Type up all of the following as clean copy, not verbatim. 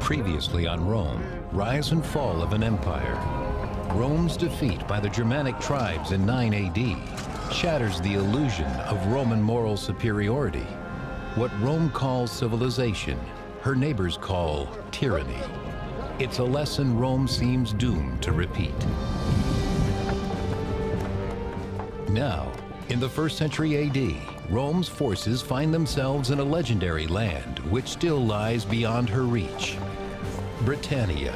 Previously on Rome, rise and fall of an empire. Rome's defeat by the Germanic tribes in 9 AD shatters the illusion of Roman moral superiority. What Rome calls civilization, her neighbors call tyranny. It's a lesson Rome seems doomed to repeat. Now, in the 1st century AD, Rome's forces find themselves in a legendary land which still lies beyond her reach. Britannia.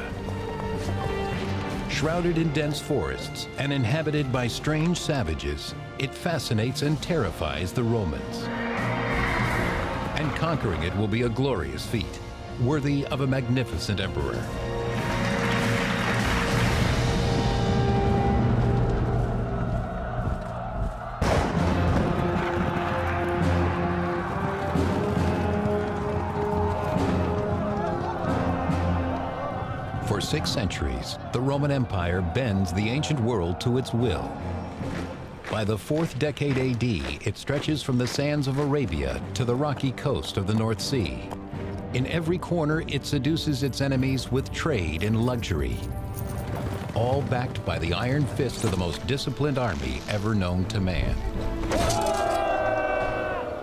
Shrouded in dense forests and inhabited by strange savages, it fascinates and terrifies the Romans. And conquering it will be a glorious feat, worthy of a magnificent emperor. For 6 centuries, the Roman Empire bends the ancient world to its will. By the 4th decade AD, it stretches from the sands of Arabia to the rocky coast of the North Sea. In every corner, it seduces its enemies with trade and luxury, all backed by the iron fist of the most disciplined army ever known to man.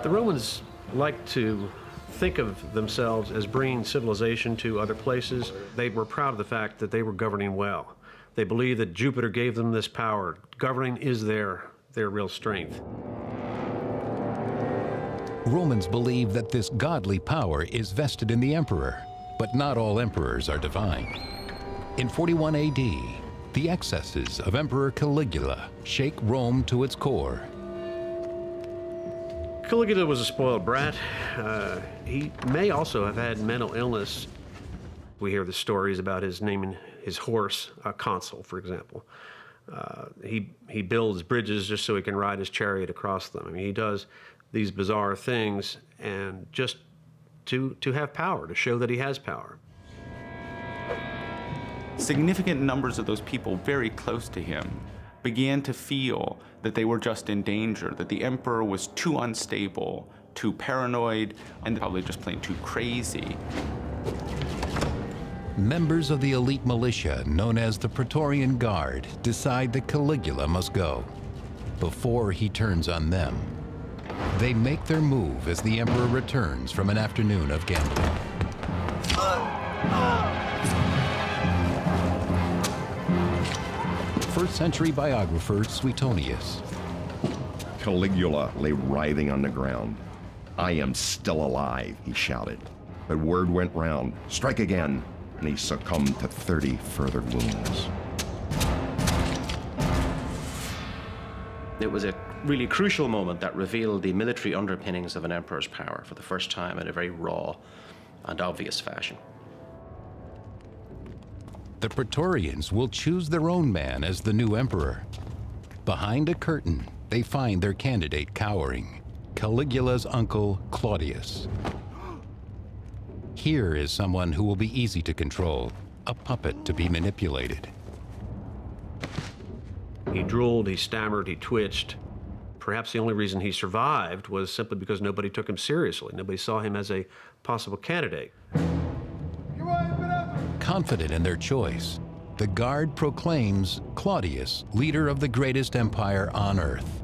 The Romans like to think of themselves as bringing civilization to other places. They were proud of the fact that they were governing well. They believed that Jupiter gave them this power. Governing is their real strength. Romans believe that this godly power is vested in the emperor, but not all emperors are divine. In 41 AD, the excesses of Emperor Caligula shake Rome to its core. Caligula was a spoiled brat. He may also have had mental illness. We hear the stories about his naming his horse Consul, for example. He builds bridges just so he can ride his chariot across them. I mean, he does these bizarre things and just to have power, to show that he has power. Significant numbers of those people very close to him began to feel that they were just in danger, that the emperor was too unstable, too paranoid, and probably just plain too crazy. Members of the elite militia, known as the Praetorian Guard, decide that Caligula must go before he turns on them. They make their move as the emperor returns from an afternoon of gambling. 1st century biographer Suetonius. Caligula lay writhing on the ground. "I am still alive," he shouted. But word went round, "Strike again," and he succumbed to 30 further wounds. It was a really crucial moment that revealed the military underpinnings of an emperor's power for the first time in a very raw and obvious fashion. The Praetorians will choose their own man as the new emperor. Behind a curtain, they find their candidate cowering, Caligula's uncle, Claudius. Here is someone who will be easy to control, a puppet to be manipulated. He drooled, he stammered, he twitched. Perhaps the only reason he survived was simply because nobody took him seriously. Nobody saw him as a possible candidate. Confident in their choice, the Guard proclaims Claudius leader of the greatest empire on earth.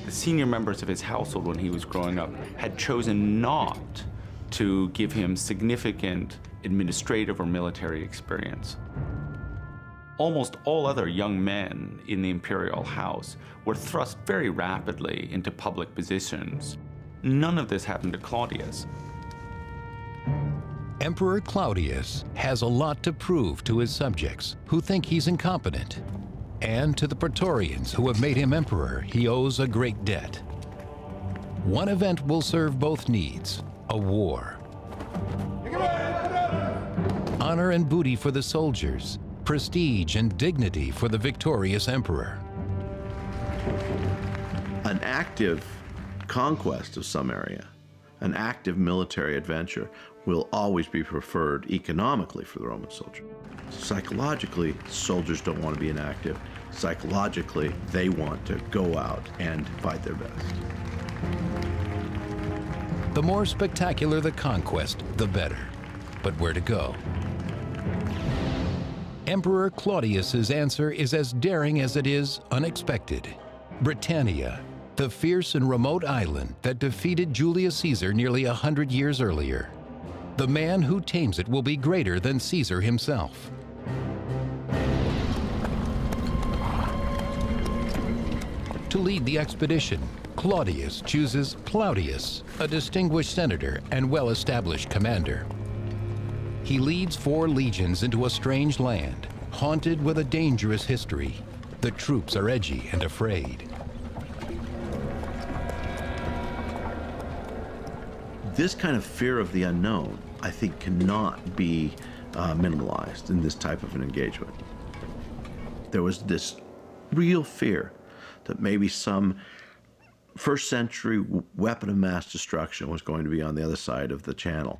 The senior members of his household when he was growing up had chosen not to give him significant administrative or military experience. Almost all other young men in the imperial house were thrust very rapidly into public positions. None of this happened to Claudius. Emperor Claudius has a lot to prove to his subjects who think he's incompetent. And to the Praetorians who have made him emperor, he owes a great debt. One event will serve both needs, a war. Honor and booty for the soldiers, prestige and dignity for the victorious emperor. An active conquest of some area, an active military adventure, will always be preferred economically for the Roman soldier. Psychologically, soldiers don't want to be inactive. Psychologically, they want to go out and fight their best. The more spectacular the conquest, the better. but where to go. Emperor Claudius's answer is as daring as it is unexpected. Britannia, the fierce and remote island that defeated Julius Caesar nearly 100 years earlier. The man who tames it will be greater than Caesar himself. To lead the expedition, Claudius chooses Plautius, a distinguished senator and well-established commander. He leads 4 legions into a strange land, haunted with a dangerous history. The troops are edgy and afraid. This kind of fear of the unknown, I think, cannot be minimalized in this type of an engagement. There was this real fear that maybe some first century weapon of mass destruction was going to be on the other side of the channel.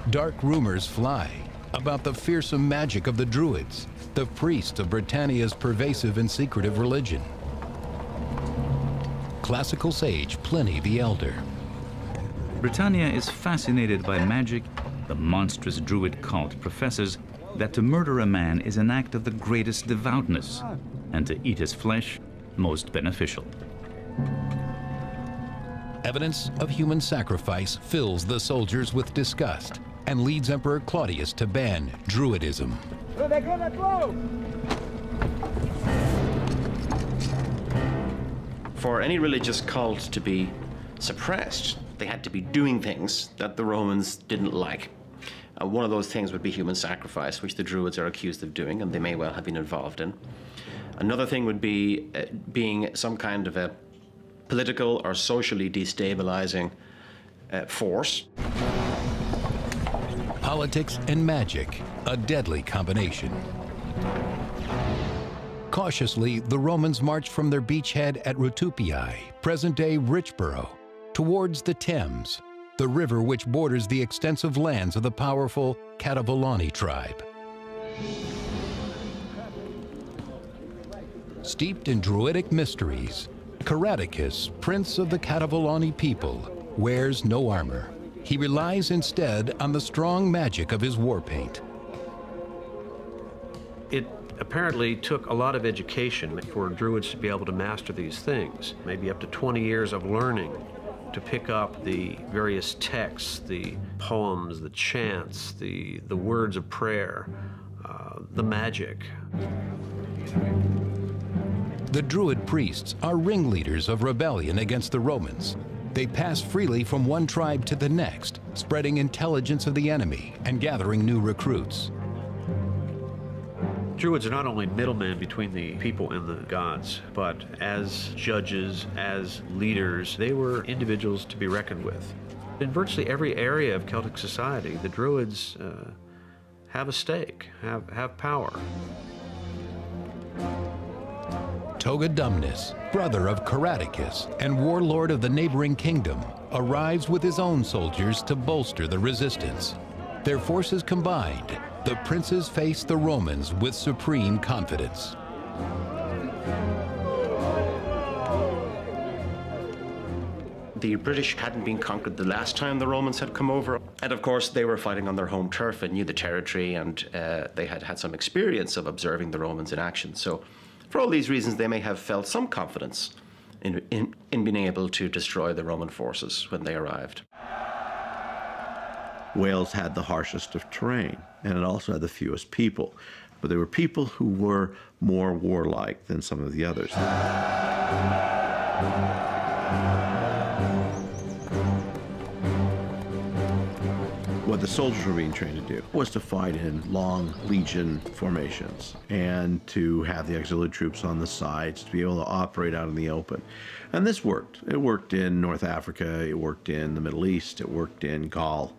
Dark rumors fly about the fearsome magic of the Druids, the priests of Britannia's pervasive and secretive religion. Classical sage Pliny the Elder. Britannia is fascinated by magic. The monstrous Druid cult professes that to murder a man is an act of the greatest devoutness, and to eat his flesh, most beneficial. Evidence of human sacrifice fills the soldiers with disgust and leads Emperor Claudius to ban Druidism. For any religious cult to be suppressed, they had to be doing things that the Romans didn't like. One of those things would be human sacrifice, which the Druids are accused of doing, and they may well have been involved in. Another thing would be being some kind of a political or socially destabilizing force. Politics and magic, a deadly combination. Cautiously, the Romans marched from their beachhead at Rutupiae, present-day Richborough, towards the Thames, the river which borders the extensive lands of the powerful Cativolani tribe. Steeped in Druidic mysteries, Caradicus, prince of the Cativolani people, wears no armor. He relies instead on the strong magic of his war paint. It apparently took a lot of education for Druids to be able to master these things, maybe up to 20 years of learning to pick up the various texts, the poems, the chants, the words of prayer, the magic. The Druid priests are ringleaders of rebellion against the Romans. They pass freely from one tribe to the next, spreading intelligence of the enemy and gathering new recruits. Druids are not only middlemen between the people and the gods, but as judges, as leaders, they were individuals to be reckoned with. In virtually every area of Celtic society, the Druids have a stake, have power. Togodumnus, brother of Caradicus and warlord of the neighboring kingdom, arrives with his own soldiers to bolster the resistance. Their forces combined, the princes face the Romans with supreme confidence. The British hadn't been conquered the last time the Romans had come over. And of course, they were fighting on their home turf and knew the territory, and they had had some experience of observing the Romans in action. So for all these reasons, they may have felt some confidence in being able to destroy the Roman forces when they arrived. Wales had the harshest of terrain, and it also had the fewest people. But there were people who were more warlike than some of the others. What the soldiers were being trained to do was to fight in long legion formations and to have the auxiliary troops on the sides to be able to operate out in the open. And this worked. It worked in North Africa, it worked in the Middle East, it worked in Gaul.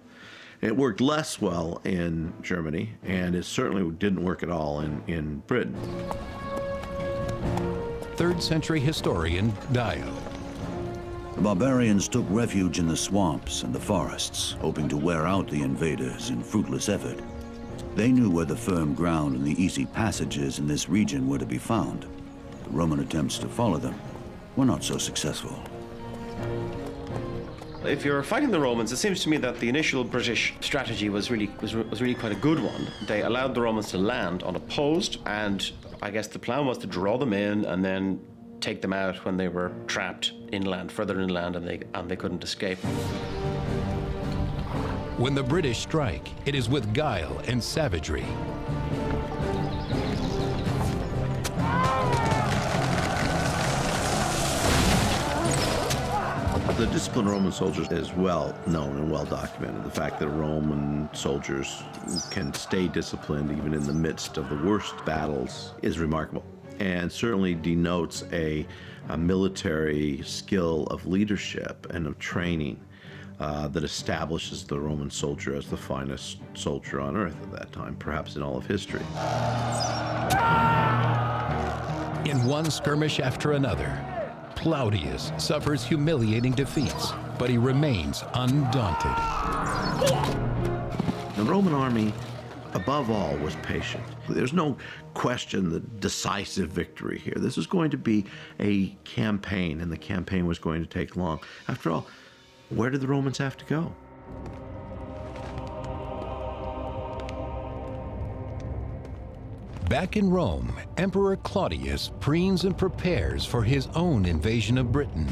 It worked less well in Germany, and it certainly didn't work at all in Britain. 3rd century historian Dio. The barbarians took refuge in the swamps and the forests, hoping to wear out the invaders in fruitless effort. They knew where the firm ground and the easy passages in this region were to be found. The Roman attempts to follow them were not so successful. If you're fighting the Romans, it seems to me that the initial British strategy was really quite a good one. They allowed the Romans to land unopposed, and I guess the plan was to draw them in and then take them out when they were trapped inland, further inland, and they couldn't escape. When the British strike, it is with guile and savagery. The discipline of Roman soldiers is well known and well documented. The fact that Roman soldiers can stay disciplined even in the midst of the worst battles is remarkable, and certainly denotes a military skill of leadership and of training that establishes the Roman soldier as the finest soldier on earth at that time, perhaps in all of history. In one skirmish after another, Plautius suffers humiliating defeats, but he remains undaunted. The Roman army, above all, was patient. There's no question the decisive victory here. This was going to be a campaign, and the campaign was going to take long. After all, where did the Romans have to go? Back in Rome, Emperor Claudius preens and prepares for his own invasion of Britain.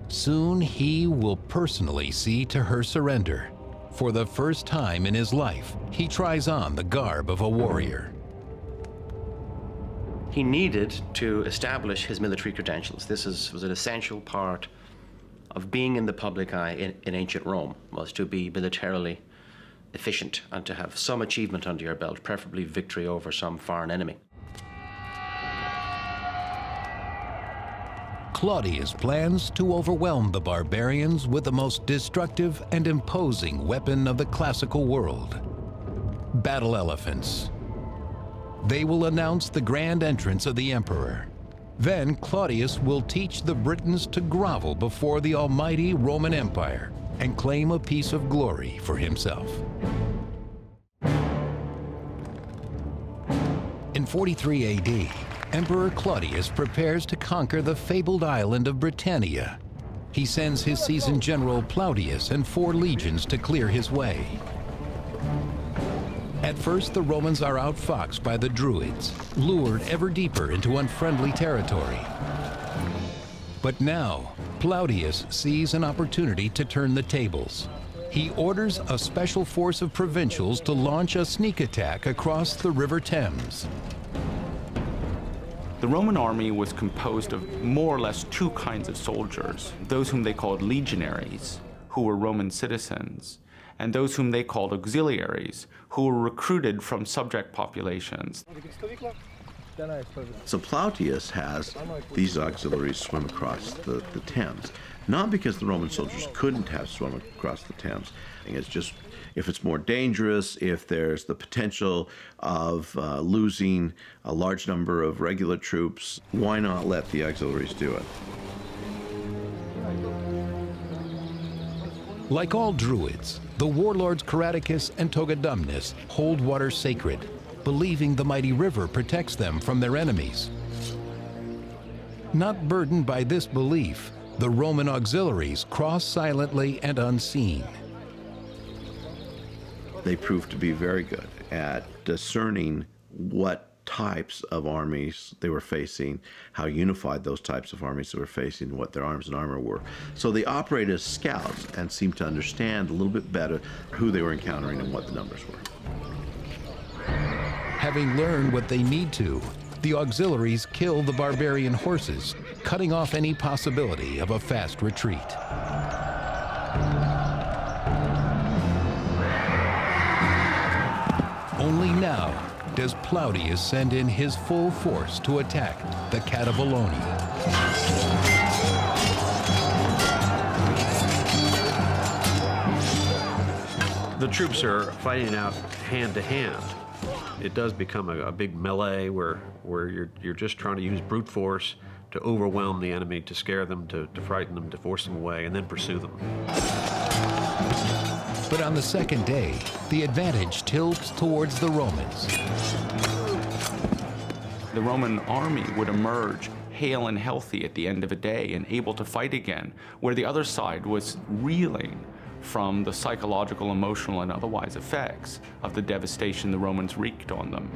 Soon he will personally see to her surrender. For the first time in his life, he tries on the garb of a warrior. He needed to establish his military credentials. This was an essential part of being in the public eye in ancient Rome, was to be militarily efficient and to have some achievement under your belt, preferably victory over some foreign enemy. Claudius plans to overwhelm the barbarians with the most destructive and imposing weapon of the classical world: battle elephants. They will announce the grand entrance of the emperor. Then Claudius will teach the Britons to grovel before the almighty Roman Empire and claim a piece of glory for himself. In 43 AD, Emperor Claudius prepares to conquer the fabled island of Britannia. He sends his seasoned general Plautius and 4 legions to clear his way. At first, the Romans are outfoxed by the Druids, lured ever deeper into unfriendly territory. But now, Plautius sees an opportunity to turn the tables. He orders a special force of provincials to launch a sneak attack across the River Thames. The Roman army was composed of more or less 2 kinds of soldiers: those whom they called legionaries, who were Roman citizens, and those whom they called auxiliaries, who were recruited from subject populations. So Plautius has these auxiliaries swim across the Thames, not because the Roman soldiers couldn't have swum across the Thames. It's just, if it's more dangerous, if there's the potential of losing a large number of regular troops, why not let the auxiliaries do it? Like all Druids, the warlords Caradicus and Togodumnus hold water sacred, believing the mighty river protects them from their enemies. Not burdened by this belief, the Roman auxiliaries cross silently and unseen. They proved to be very good at discerning what types of armies they were facing, how unified those types of armies they were facing, what their arms and armor were. So they operate as scouts and seemed to understand a little bit better who they were encountering and what the numbers were. Having learned what they need to, the auxiliaries kill the barbarian horses, cutting off any possibility of a fast retreat. Only now does Plautius send in his full force to attack the Cativoloni. The troops are fighting out hand to hand. It does become a big melee where you're just trying to use brute force to overwhelm the enemy, to scare them, to frighten them, to force them away, and then pursue them. But on the second day, the advantage tilts towards the Romans. The Roman army would emerge hale and healthy at the end of a day and able to fight again, where the other side was reeling from the psychological, emotional, and otherwise effects of the devastation the Romans wreaked on them.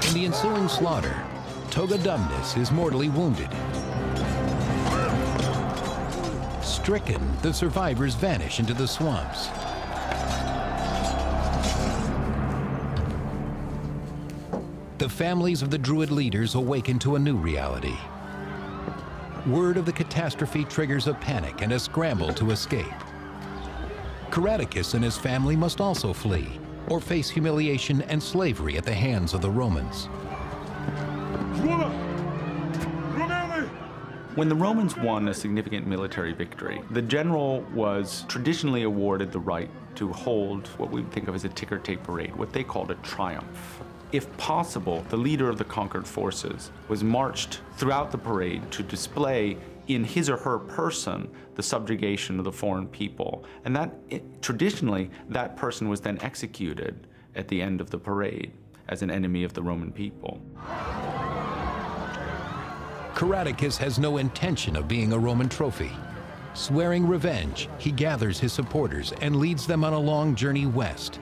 In the ensuing slaughter, Togodumnus is mortally wounded. Stricken, the survivors vanish into the swamps. The families of the Druid leaders awaken to a new reality. Word of the catastrophe triggers a panic and a scramble to escape. Caradicus and his family must also flee, or face humiliation and slavery at the hands of the Romans. When the Romans won a significant military victory, the general was traditionally awarded the right to hold what we think of as a ticker tape parade, what they called a triumph. If possible, the leader of the conquered forces was marched throughout the parade to display in his or her person the subjugation of the foreign people. And traditionally, that person was then executed at the end of the parade as an enemy of the Roman people. Caradicus has no intention of being a Roman trophy. Swearing revenge, he gathers his supporters and leads them on a long journey west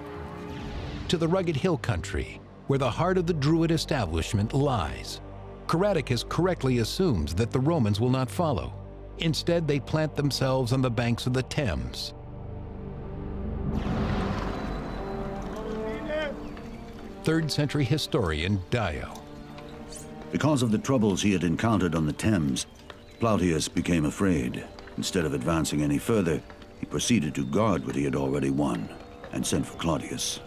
to the rugged hill country where the heart of the Druid establishment lies. Caradicus correctly assumes that the Romans will not follow. Instead, they plant themselves on the banks of the Thames. Third-century historian Dio. Because of the troubles he had encountered on the Thames, Plautius became afraid. Instead of advancing any further, he proceeded to guard what he had already won and sent for Claudius.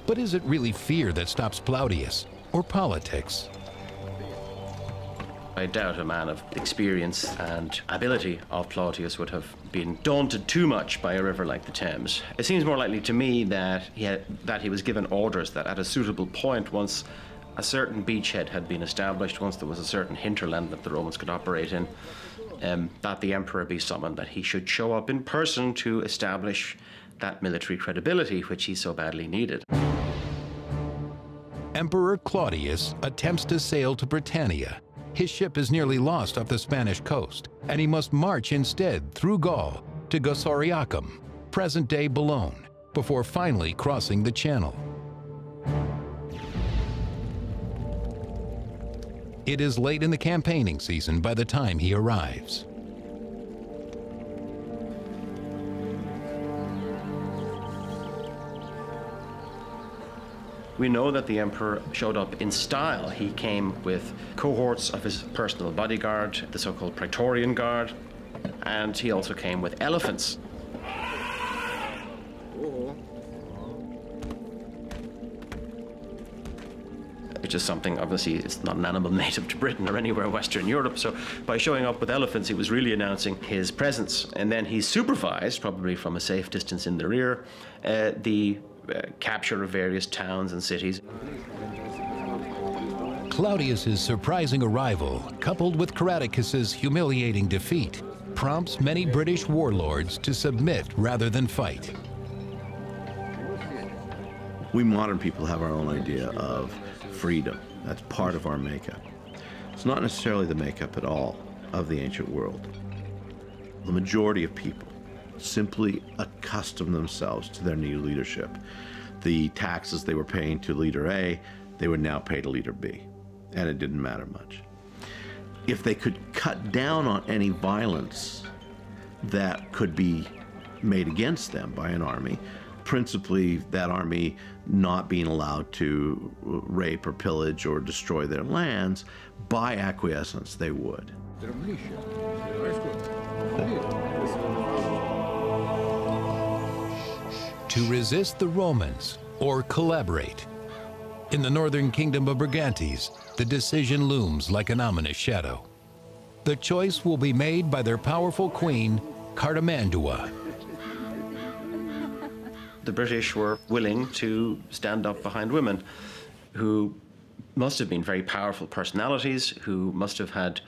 But is it really fear that stops Plautius, or politics? I doubt a man of experience and ability of Plautius would have been daunted too much by a river like the Thames. It seems more likely to me that he was given orders that at a suitable point, once a certain beachhead had been established, once there was a certain hinterland that the Romans could operate in, that the emperor be summoned, that he should show up in person to establish that military credibility which he so badly needed. Emperor Claudius attempts to sail to Britannia. His ship is nearly lost off the Spanish coast, and he must march instead through Gaul to Gosoriacum, present-day Boulogne, before finally crossing the Channel. It is late in the campaigning season by the time he arrives. We know that the emperor showed up in style. He came with cohorts of his personal bodyguard, the so-called Praetorian Guard, and he also came with elephants. Which is something, obviously, it's not an animal native to Britain or anywhere Western Europe, so by showing up with elephants, he was really announcing his presence. And then he supervised, probably from a safe distance in the rear, the capture of various towns and cities. Claudius's surprising arrival, coupled with Caradicus's humiliating defeat, prompts many British warlords to submit rather than fight. We modern people have our own idea of freedom. That's part of our makeup. It's not necessarily the makeup at all of the ancient world. The majority of people simply accustom themselves to their new leadership. The taxes they were paying to leader A, they would now pay to leader B, and it didn't matter much. If they could cut down on any violence that could be made against them by an army, principally that army not being allowed to rape or pillage or destroy their lands, by acquiescence they would. To resist the Romans or collaborate. In the northern kingdom of Brigantes, the decision looms like an ominous shadow. The choice will be made by their powerful queen, Cartimandua. The British were willing to stand up behind women who must have been very powerful personalities who must have had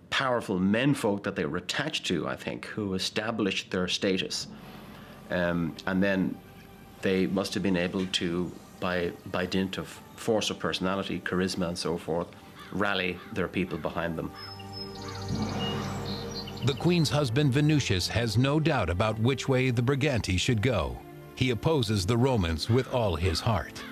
powerful menfolk that they were attached to, I think, who established their status. And then they must have been able to, by dint of force of personality, charisma and so forth, rally their people behind them. The Queen's husband Venusius has no doubt about which way the Briganti should go. He opposes the Romans with all his heart.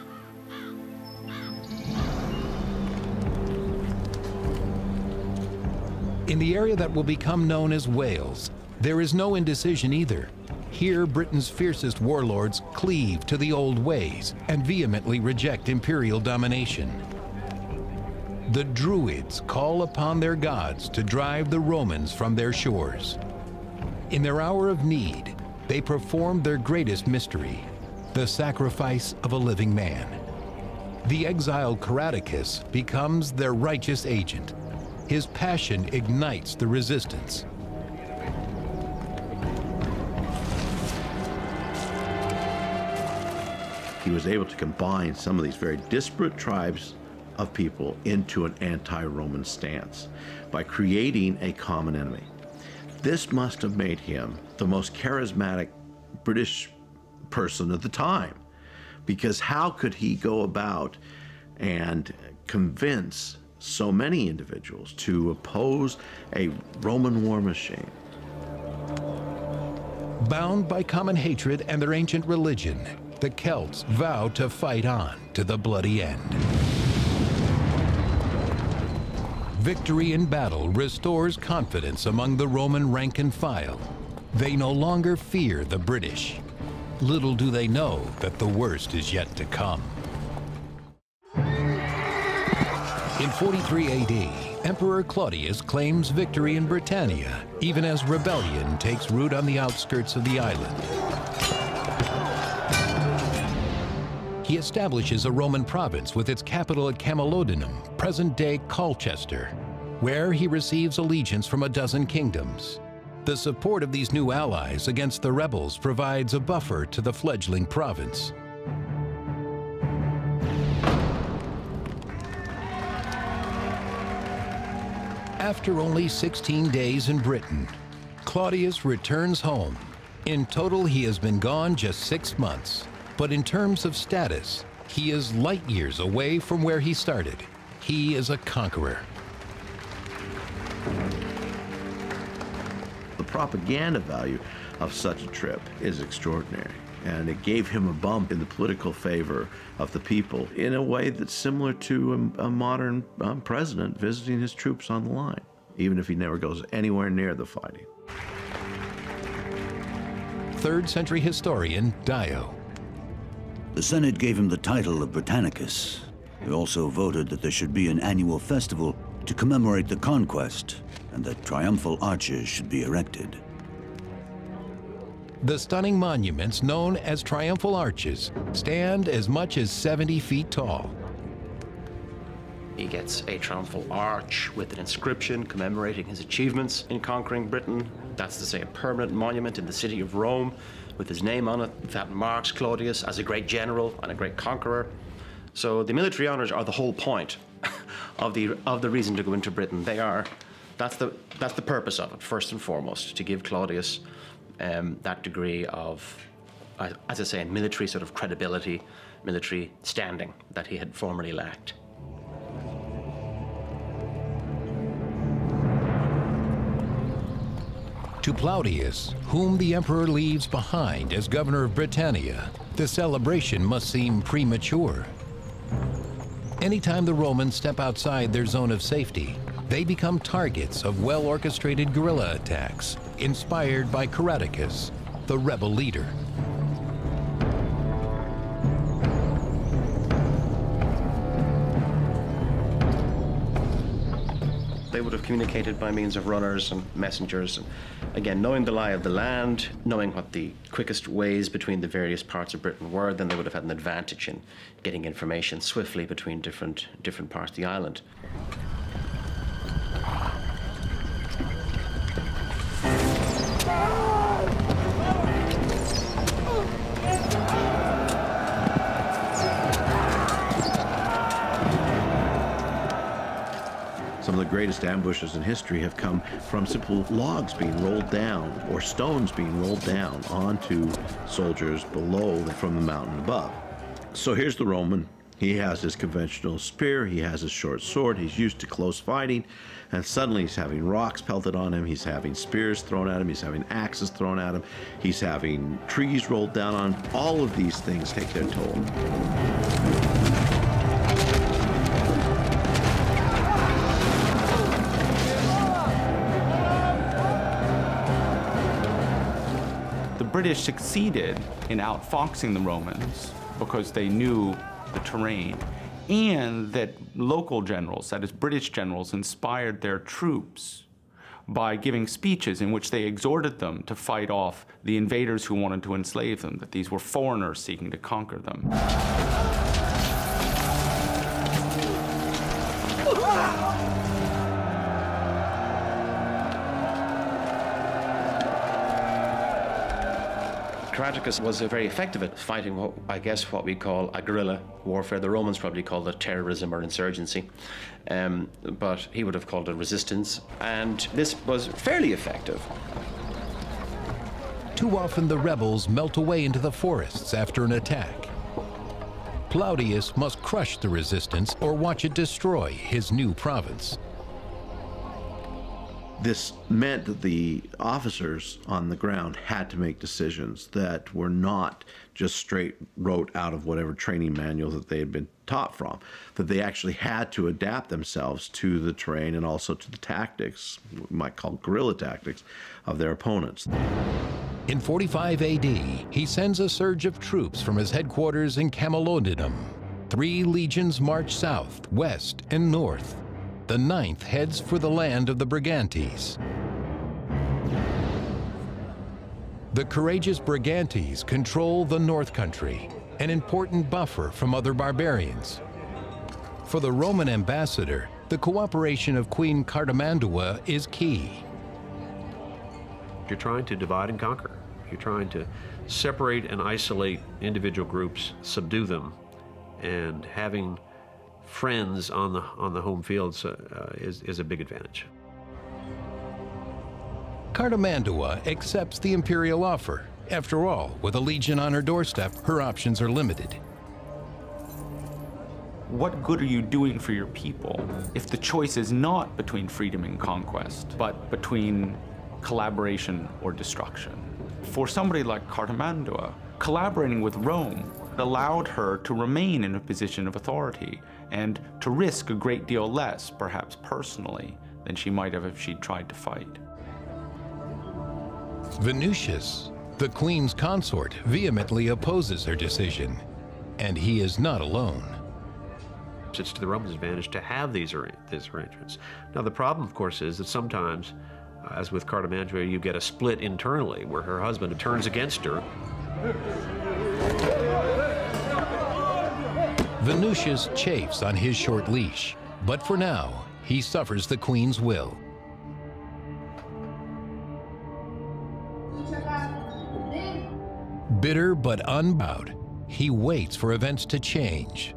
In the area that will become known as Wales, there is no indecision either. Here, Britain's fiercest warlords cleave to the old ways and vehemently reject imperial domination. The Druids call upon their gods to drive the Romans from their shores. In their hour of need, they perform their greatest mystery, the sacrifice of a living man. The exiled Caradocus becomes their righteous agent. His passion ignites the resistance. He was able to combine some of these very disparate tribes of people into an anti-Roman stance by creating a common enemy. This must have made him the most charismatic British person of the time, because how could he go about and convince so many individuals to oppose a Roman war machine? Bound by common hatred and their ancient religion, the Celts vow to fight on to the bloody end. Victory in battle restores confidence among the Roman rank and file. They no longer fear the British. Little do they know that the worst is yet to come. In 43 AD, Emperor Claudius claims victory in Britannia, even as rebellion takes root on the outskirts of the island. He establishes a Roman province with its capital at Camulodunum, present-day Colchester, where he receives allegiance from a dozen kingdoms. The support of these new allies against the rebels provides a buffer to the fledgling province. After only 16 days in Britain, Claudius returns home. In total, he has been gone just 6 months. But in terms of status, he is light years away from where he started. He is a conqueror. The propaganda value of such a trip is extraordinary, and it gave him a bump in the political favor of the people in a way that's similar to a modern president visiting his troops on the line, even if he never goes anywhere near the fighting. 3rd century historian Dio. The Senate gave him the title of Britannicus. They also voted that there should be an annual festival to commemorate the conquest, and that triumphal arches should be erected. The stunning monuments, known as triumphal arches, stand as much as 70 feet tall. He gets a triumphal arch with an inscription commemorating his achievements in conquering Britain. That's to say, a permanent monument in the city of Rome with his name on it that marks Claudius as a great general and a great conqueror. So the military honors are the whole point of the reason to go into Britain. That's the purpose of it, first and foremost, to give Claudius that degree of, as I say, military sort of credibility, military standing that he had formerly lacked. To Plautius, whom the emperor leaves behind as governor of Britannia, the celebration must seem premature. Anytime the Romans step outside their zone of safety, they become targets of well-orchestrated guerrilla attacks, inspired by Caradocus, the rebel leader. They would have communicated by means of runners and messengers. And again, knowing the lie of the land, knowing what the quickest ways between the various parts of Britain were, then they would have had an advantage in getting information swiftly between different parts of the island. greatest ambushes in history have come from simple logs being rolled down or stones being rolled down onto soldiers below from the mountain above. So here's the Roman. He has his conventional spear, he has his short sword, he's used to close fighting, and suddenly he's having rocks pelted on him, he's having spears thrown at him, he's having axes thrown at him, he's having trees rolled down on him. All of these things take their toll. The British succeeded in outfoxing the Romans because they knew the terrain, and that local generals, that is British generals, inspired their troops by giving speeches in which they exhorted them to fight off the invaders who wanted to enslave them, that these were foreigners seeking to conquer them. Caractacus was very effective at fighting what we call a guerrilla warfare. The Romans probably called it terrorism or insurgency, but he would have called it resistance, and this was fairly effective. Too often the rebels melt away into the forests after an attack. Plautius must crush the resistance or watch it destroy his new province. This meant that the officers on the ground had to make decisions that were not just straight wrote out of whatever training manual that they had been taught from, that they actually had to adapt themselves to the terrain and also to the tactics, we might call guerrilla tactics, of their opponents. In 45 AD, he sends a surge of troops from his headquarters in Camalodunum. 3 legions march south, west, and north. The 9th heads for the land of the Brigantes. The courageous Brigantes control the North Country, an important buffer from other barbarians. For the Roman ambassador, the cooperation of Queen Cartimandua is key. You're trying to divide and conquer. You're trying to separate and isolate individual groups, subdue them, and having friends on the home fields is a big advantage. Cartimandua accepts the imperial offer. After all, with a legion on her doorstep, her options are limited. What good are you doing for your people if the choice is not between freedom and conquest, but between collaboration or destruction? For somebody like Cartimandua, collaborating with Rome allowed her to remain in a position of authority and to risk a great deal less, perhaps personally, than she might have if she'd tried to fight. Venutius, the queen's consort, vehemently opposes her decision, and he is not alone. It's to the Romans' advantage to have these arrangements. Now, the problem, of course, is that sometimes, as with Cartimandua, you get a split internally where her husband turns against her. Venutius chafes on his short leash, but for now, he suffers the queen's will. Bitter but unbowed, he waits for events to change.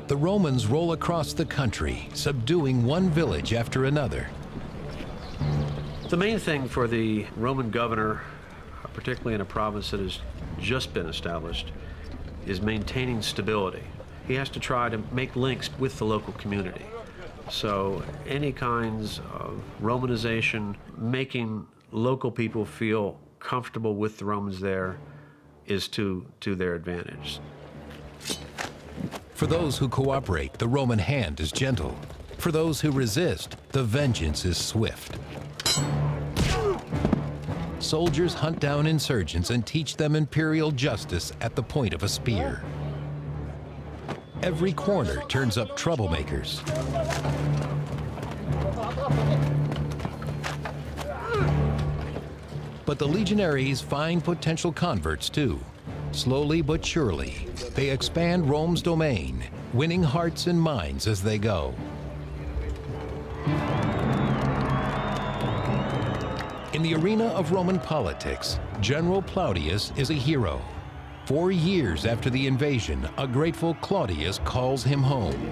The Romans roll across the country, subduing one village after another. The main thing for the Roman governor, particularly in a province that has just been established, is maintaining stability. He has to try to make links with the local community. So any kinds of Romanization, making local people feel comfortable with the Romans there, is to their advantage. For those who cooperate, the Roman hand is gentle. For those who resist, the vengeance is swift. Soldiers hunt down insurgents and teach them imperial justice at the point of a spear. Every corner turns up troublemakers. But the legionaries find potential converts too. Slowly but surely, they expand Rome's domain, winning hearts and minds as they go. In the arena of Roman politics, General Plautius is a hero. 4 years after the invasion, a grateful Claudius calls him home.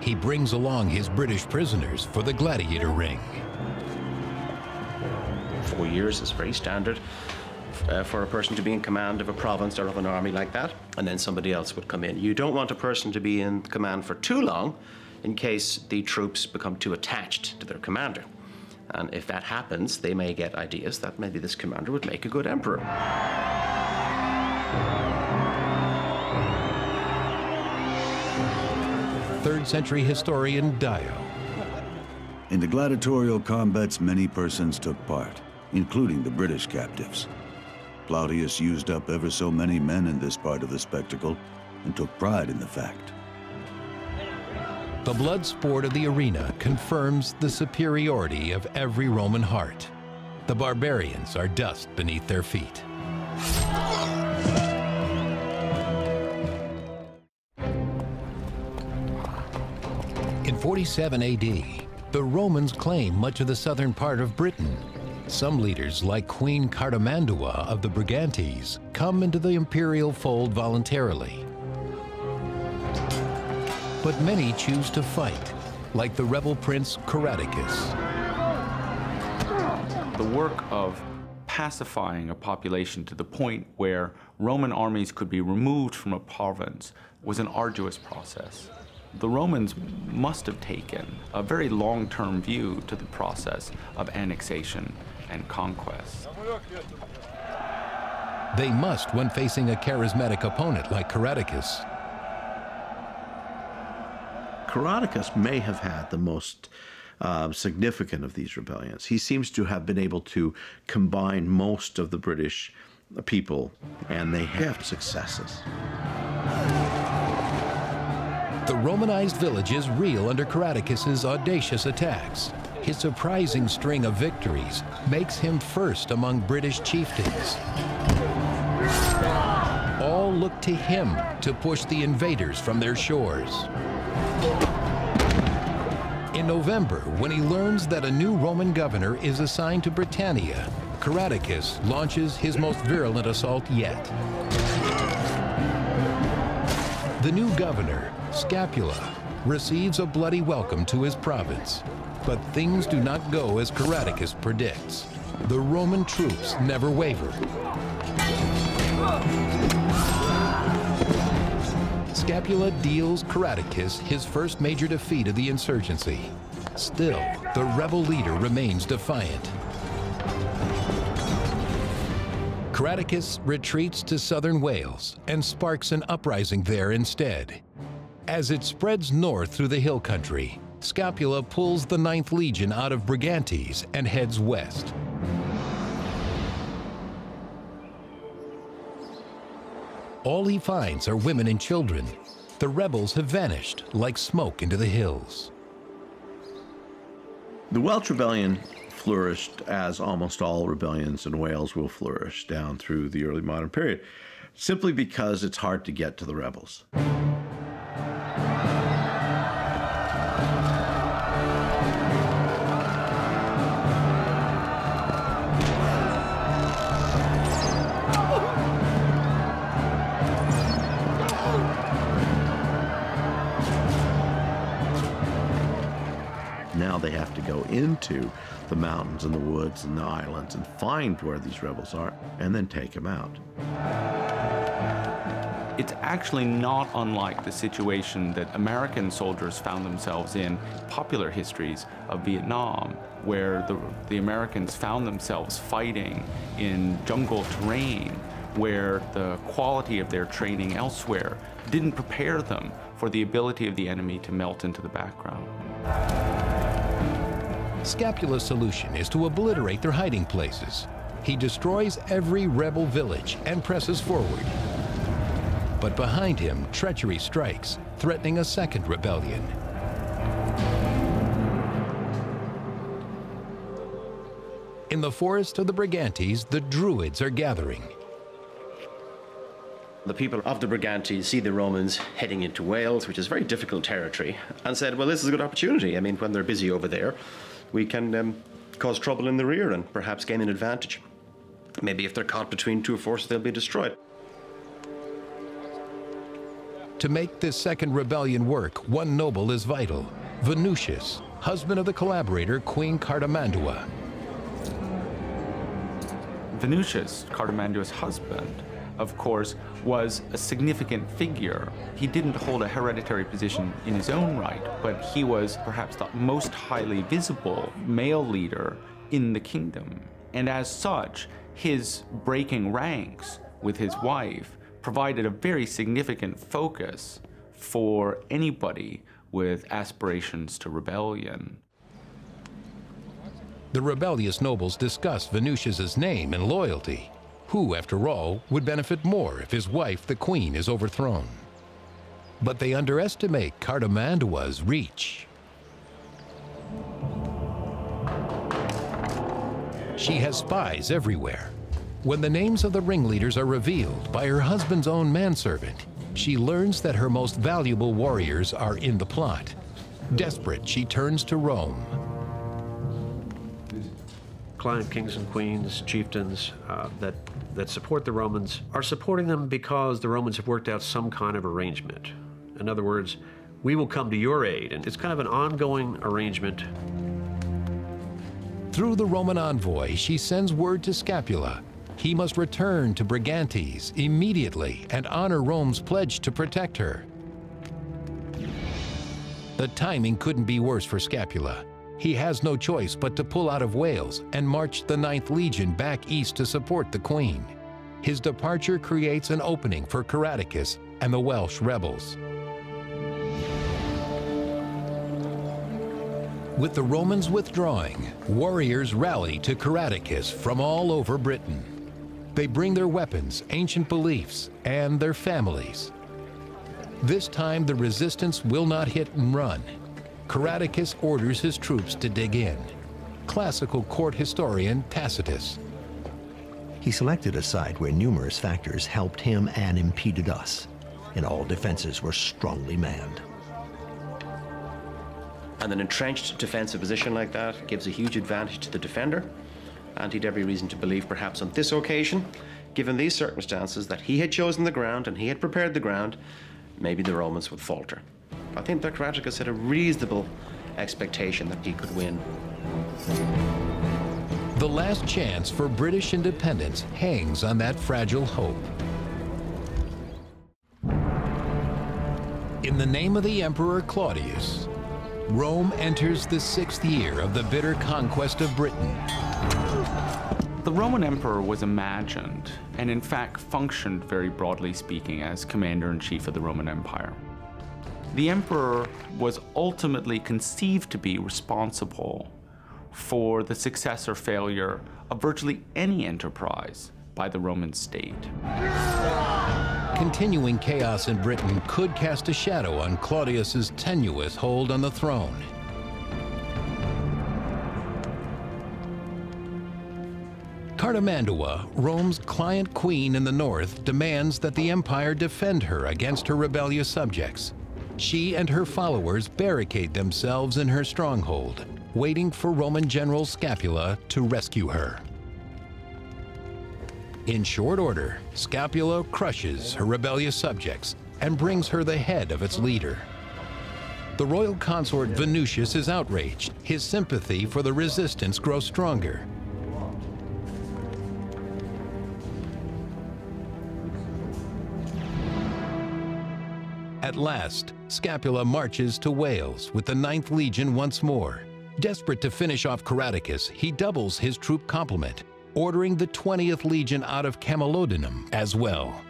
He brings along his British prisoners for the gladiator ring. 4 years is very standard for a person to be in command of a province or of an army like that, and then somebody else would come in. You don't want a person to be in command for too long in case the troops become too attached to their commander. And if that happens, they may get ideas that maybe this commander would make a good emperor. 3rd century historian Dio. In the gladiatorial combats, many persons took part, including the British captives. Claudius used up ever so many men in this part of the spectacle and took pride in the fact. The blood sport of the arena confirms the superiority of every Roman heart. The barbarians are dust beneath their feet. In 47 AD, the Romans claim much of the southern part of Britain. Some leaders, like Queen Cartimandua of the Brigantes, come into the imperial fold voluntarily. But many choose to fight, like the rebel prince Caradicus. The work of pacifying a population to the point where Roman armies could be removed from a province was an arduous process. The Romans must have taken a very long-term view to the process of annexation and conquest. They must when facing a charismatic opponent like Caradicus. Caradicus may have had the most significant of these rebellions. He seems to have been able to combine most of the British people, and they have successes. The Romanized villages reel under Caradicus's audacious attacks. His surprising string of victories makes him first among British chieftains. All look to him to push the invaders from their shores. In November, when he learns that a new Roman governor is assigned to Britannia, Caradicus launches his most virulent assault yet. The new governor, Scapula, receives a bloody welcome to his province. But things do not go as Caradicus predicts. The Roman troops never waver. Scapula deals Caradicus his first major defeat of the insurgency. Still, the rebel leader remains defiant. Caradicus retreats to southern Wales and sparks an uprising there instead. As it spreads north through the hill country, Scapula pulls the 9th Legion out of Brigantes and heads west. All he finds are women and children. The rebels have vanished like smoke into the hills. The Welsh Rebellion flourished as almost all rebellions in Wales will flourish down through the early modern period, simply because it's hard to get to the rebels. Now they have to go into the mountains and the woods and the islands and find where these rebels are and then take them out. It's actually not unlike the situation that American soldiers found themselves in popular histories of Vietnam, where the Americans found themselves fighting in jungle terrain, where the quality of their training elsewhere didn't prepare them for the ability of the enemy to melt into the background. Scapula's solution is to obliterate their hiding places. He destroys every rebel village and presses forward. But behind him, treachery strikes, threatening a second rebellion. In the forest of the Brigantes, the Druids are gathering. The people of the Brigantes see the Romans heading into Wales, which is very difficult territory, and said, well, this is a good opportunity. I mean, when they're busy over there, we can cause trouble in the rear and perhaps gain an advantage. Maybe if they're caught between two forces, they'll be destroyed. To make this second rebellion work, one noble is vital, Venusius, husband of the collaborator Queen Cartimandua. Venusius, Cartimandua's husband, of course, was a significant figure. He didn't hold a hereditary position in his own right, but he was perhaps the most highly visible male leader in the kingdom. And as such, his breaking ranks with his wife provided a very significant focus for anybody with aspirations to rebellion. The rebellious nobles discuss Venusius's name and loyalty. Who, after all, would benefit more if his wife, the queen, is overthrown? But they underestimate Cartimandua's reach. She has spies everywhere. When the names of the ringleaders are revealed by her husband's own manservant, she learns that her most valuable warriors are in the plot. Desperate, she turns to Rome. Client kings and queens, chieftains that support the Romans are supporting them because the Romans have worked out some kind of arrangement. In other words, we will come to your aid, and it's kind of an ongoing arrangement. Through the Roman envoy, she sends word to Scapula. He must return to Brigantes immediately and honor Rome's pledge to protect her. The timing couldn't be worse for Scapula. He has no choice but to pull out of Wales and march the 9th Legion back east to support the Queen. His departure creates an opening for Caradocus and the Welsh rebels. With the Romans withdrawing, warriors rally to Caradocus from all over Britain. They bring their weapons, ancient beliefs, and their families. This time, the resistance will not hit and run. Caradocus orders his troops to dig in. Classical court historian Tacitus. He selected a site where numerous factors helped him and impeded us, and all defenses were strongly manned. And an entrenched defensive position like that gives a huge advantage to the defender, and he'd every reason to believe, perhaps on this occasion, given these circumstances, that he had chosen the ground and he had prepared the ground, maybe the Romans would falter. I think that Caradocus had a reasonable expectation that he could win. The last chance for British independence hangs on that fragile hope. In the name of the Emperor Claudius, Rome enters the 6th year of the bitter conquest of Britain. The Roman emperor was imagined, and in fact functioned, very broadly speaking, as commander-in-chief of the Roman Empire. The emperor was ultimately conceived to be responsible for the success or failure of virtually any enterprise by the Roman state. Continuing chaos in Britain could cast a shadow on Claudius's tenuous hold on the throne. Cartimandua, Rome's client queen in the north, demands that the empire defend her against her rebellious subjects. She and her followers barricade themselves in her stronghold, waiting for Roman general Scapula to rescue her. In short order, Scapula crushes her rebellious subjects and brings her the head of its leader. The royal consort Venusius is outraged. His sympathy for the resistance grows stronger. At last, Scapula marches to Wales with the 9th Legion once more. Desperate to finish off Caradocus, he doubles his troop complement, ordering the 20th Legion out of Camalodunum as well.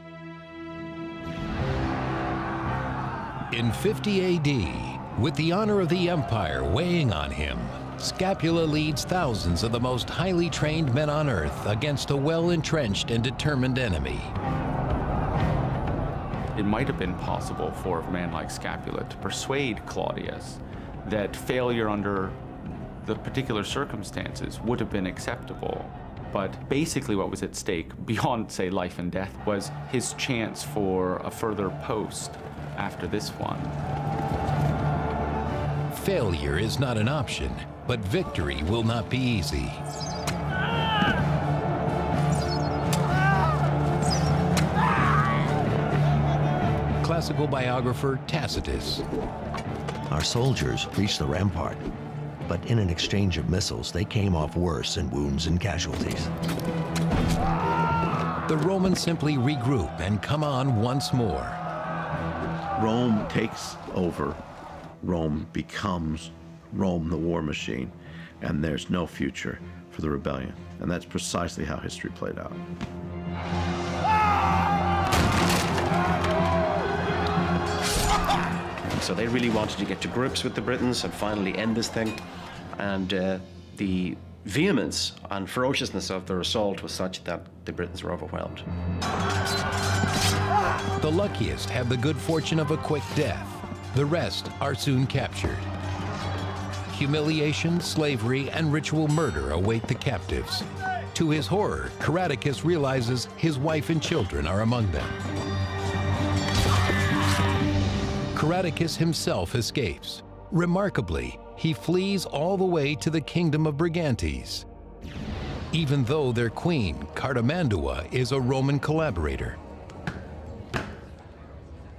In 50 AD, with the honor of the empire weighing on him, Scapula leads thousands of the most highly trained men on earth against a well-entrenched and determined enemy. It might have been possible for a man like Scapula to persuade Claudius that failure under the particular circumstances would have been acceptable. But basically what was at stake, beyond, say, life and death, was his chance for a further post after this one. Failure is not an option, but victory will not be easy. classical biographer Tacitus. Our soldiers reached the rampart, but in an exchange of missiles, they came off worse in wounds and casualties. The Romans simply regroup and come on once more. Rome takes over. Rome becomes Rome, the war machine, and there's no future for the rebellion. And that's precisely how history played out. So they really wanted to get to grips with the Britons and finally end this thing. And the vehemence and ferociousness of their assault was such that the Britons were overwhelmed. The luckiest have the good fortune of a quick death. The rest are soon captured. Humiliation, slavery, and ritual murder await the captives. To his horror, Caratacus realizes his wife and children are among them. Caratacus himself escapes. Remarkably, he flees all the way to the kingdom of Brigantes, even though their queen, Cartimandua, is a Roman collaborator.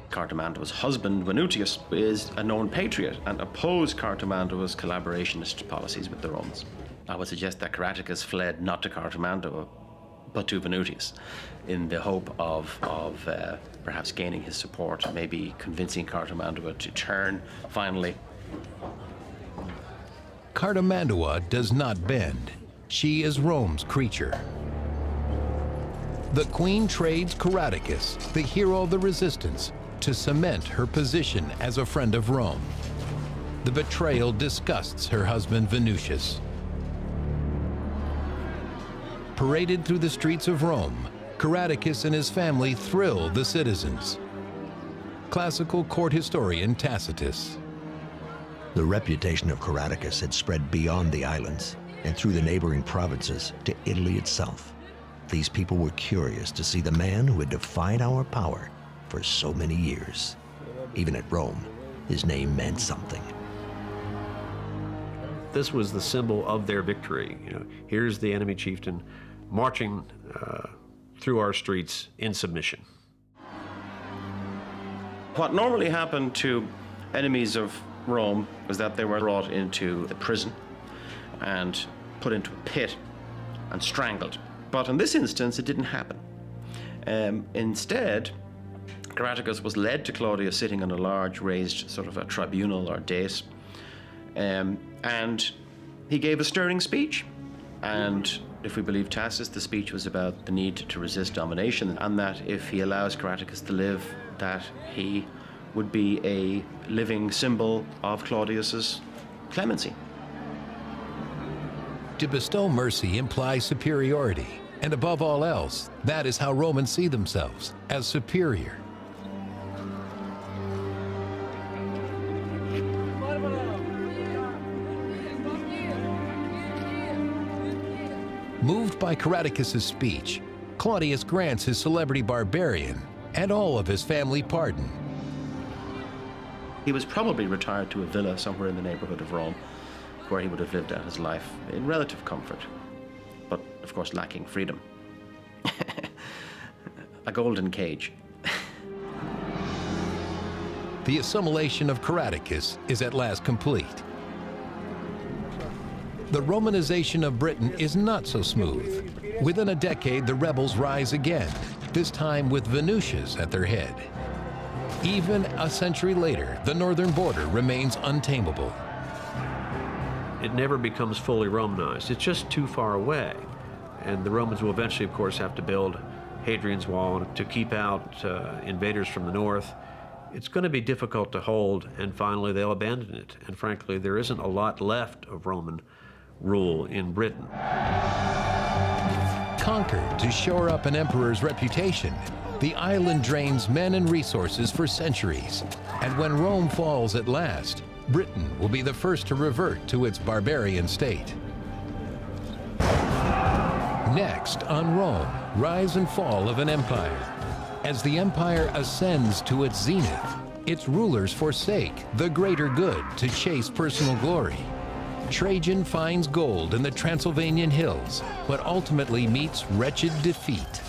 Cartimandua's husband, Venutius, is a known patriot and opposed Cartimandua's collaborationist policies with the Romans. I would suggest that Caratacus fled not to Cartimandua, but to Venutius, in the hope of perhaps gaining his support, maybe convincing Cartimandua to turn, finally. Cartimandua does not bend. She is Rome's creature. The queen trades Caratacus, the hero of the resistance, to cement her position as a friend of Rome. The betrayal disgusts her husband Venutius. Paraded through the streets of Rome, Caratacus and his family thrill the citizens. Classical court historian Tacitus. The reputation of Caratacus had spread beyond the islands and through the neighboring provinces to Italy itself. These people were curious to see the man who had defied our power for so many years. Even at Rome, his name meant something. This was the symbol of their victory. You know, here's the enemy chieftain marching through our streets in submission. What normally happened to enemies of Rome was that they were brought into the prison and put into a pit and strangled. But in this instance, it didn't happen. Instead, Caratacus was led to Claudius sitting on a large raised sort of a tribunal or dais, and he gave a stirring speech. And if we believe Tacitus, the speech was about the need to resist domination, and that if he allows Caratacus to live, that he would be a living symbol of Claudius's clemency. To bestow mercy implies superiority, and above all else, that is how Romans see themselves, as superior. Moved by Caratacus' speech, Claudius grants his celebrity barbarian and all of his family pardon. He was probably retired to a villa somewhere in the neighborhood of Rome, where he would have lived out his life in relative comfort, but of course lacking freedom. A golden cage. The assimilation of Caratacus is at last complete. The Romanization of Britain is not so smooth. Within a decade, the rebels rise again, this time with Venutius at their head. Even a century later, the northern border remains untamable. It never becomes fully Romanized. It's just too far away. And the Romans will eventually, of course, have to build Hadrian's Wall to keep out invaders from the north. It's going to be difficult to hold, and finally they'll abandon it. And frankly, there isn't a lot left of Roman rule in Britain. Conquered to shore up an emperor's reputation, the island drains men and resources for centuries. And when Rome falls at last, Britain will be the first to revert to its barbarian state. Next on Rome, rise and fall of an empire. As the empire ascends to its zenith, its rulers forsake the greater good to chase personal glory. Trajan finds gold in the Transylvanian hills, but ultimately meets wretched defeat.